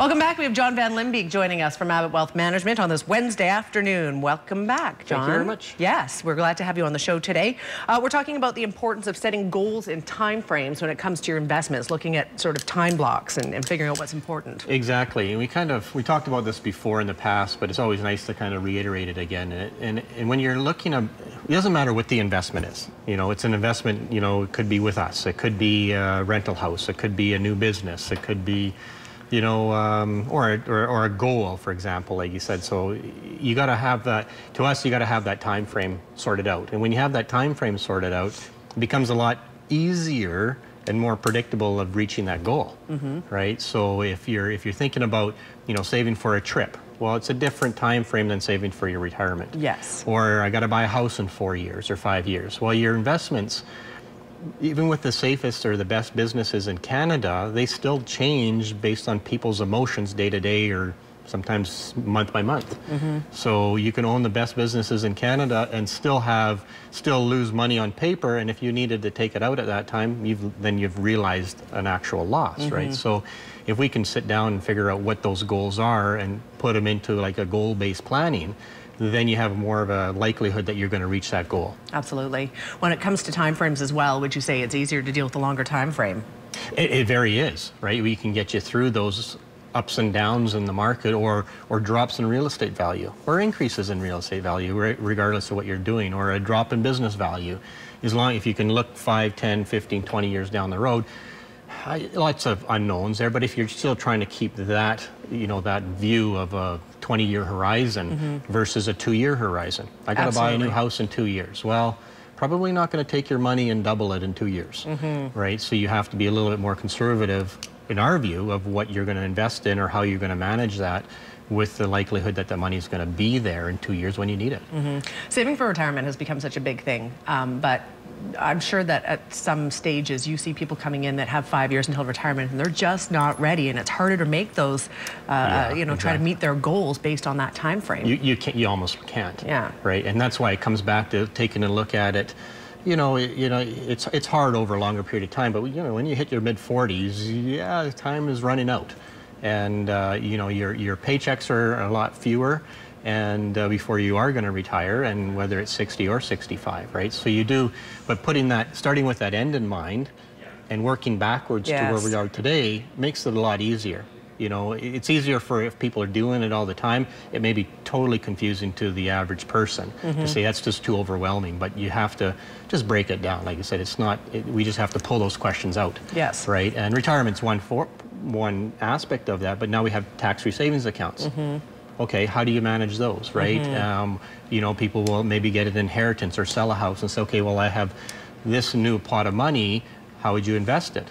Welcome back. We have John Van Limbeek joining us from Abbott Wealth Management on this Wednesday afternoon. Welcome back, John. Thank you very much. Yes, we're glad to have you on the show today. We're talking about the importance of setting goals and time frames when it comes to your investments, looking at sort of time blocks and figuring out what's important. Exactly. And we talked about this before in the past, but it's always nice to kind of reiterate it again. And when you're looking at, it doesn't matter what the investment is. You know, it's an investment, you know, it could be with us. It could be a rental house. It could be a new business. It could be, you know, or a goal, for example, like you said. So you got to have that, to us, you got to have that time frame sorted out. And when you have that time frame sorted out, it becomes a lot easier and more predictable of reaching that goal, right? So if you're thinking about, you know, saving for a trip, well, it's a different time frame than saving for your retirement. Yes. Or I got to buy a house in 4 years or 5 years. Well, your investments, even with the safest or the best businesses in Canada, they still change based on people's emotions day to day or sometimes month by month. So you can own the best businesses in Canada and still lose money on paper, and if you needed to take it out at that time, then you've realized an actual loss, right? So if we can sit down and figure out what those goals are and put them into like a goal-based planning, then you have more of a likelihood that you're going to reach that goal. Absolutely. When it comes to time frames as well, would you say it's easier to deal with a longer time frame? It very is, right? We can get you through those ups and downs in the market, or drops in real estate value, or increases in real estate value, regardless of what you're doing, or a drop in business value. If you can look 5, 10, 15, 20 years down the road, lots of unknowns there, but if you're still trying to keep that, you know, that view of a 20-year horizon versus a 2-year horizon. I got to buy a new house in 2 years. Well, probably not going to take your money and double it in 2 years, right? So you have to be a little bit more conservative in our view of what you're going to invest in or how you're going to manage that, with the likelihood that the money is going to be there in 2 years when you need it. Saving for retirement has become such a big thing, but I'm sure that at some stages you see people coming in that have 5 years until retirement and they're just not ready, and it's harder to make those, you know, try to meet their goals based on that time frame. You almost can't. Right, and that's why it comes back to taking a look at it. You know, it's hard over a longer period of time, but you know, when you hit your mid-40s, yeah, time is running out, and you know, your paychecks are a lot fewer, and before you are going to retire, and whether it's 60 or 65, right? So you do, but starting with that end in mind, and working backwards to where we are today makes it a lot easier. You know, it's easier if people are doing it all the time. It may be totally confusing to the average person to say that's just too overwhelming, but you have to just break it down. Like you said, we just have to pull those questions out. Yes. Right? And retirement's one aspect of that, but now we have tax-free savings accounts. Okay, how do you manage those, right? You know, people will maybe get an inheritance or sell a house and say, okay, well, I have this new pot of money, how would you invest it?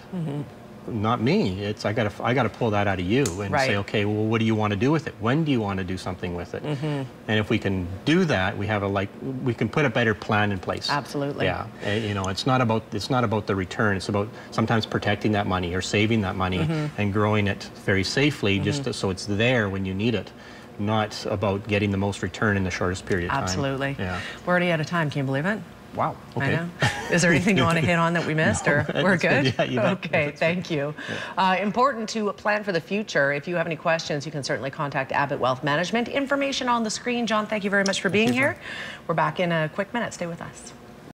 Not me. It's I gotta pull that out of you and say, okay, well, what do you want to do with it? When do you want to do something with it? And if we can do that, we can put a better plan in place. Absolutely. Yeah. You know, it's not about the return. It's about sometimes protecting that money or saving that money and growing it very safely, just so it's there when you need it. Not about getting the most return in the shortest period of time. Absolutely. Yeah. We're already out of time. Can you believe it? Wow. Okay. I know. Is there anything you want to hit on that we missed, or we're good? Yeah, you bet. Okay, thank you. Important to plan for the future. If you have any questions, you can certainly contact Abbott Wealth Management. Information on the screen. John, thank you very much for being here. We're back in a quick minute. Stay with us.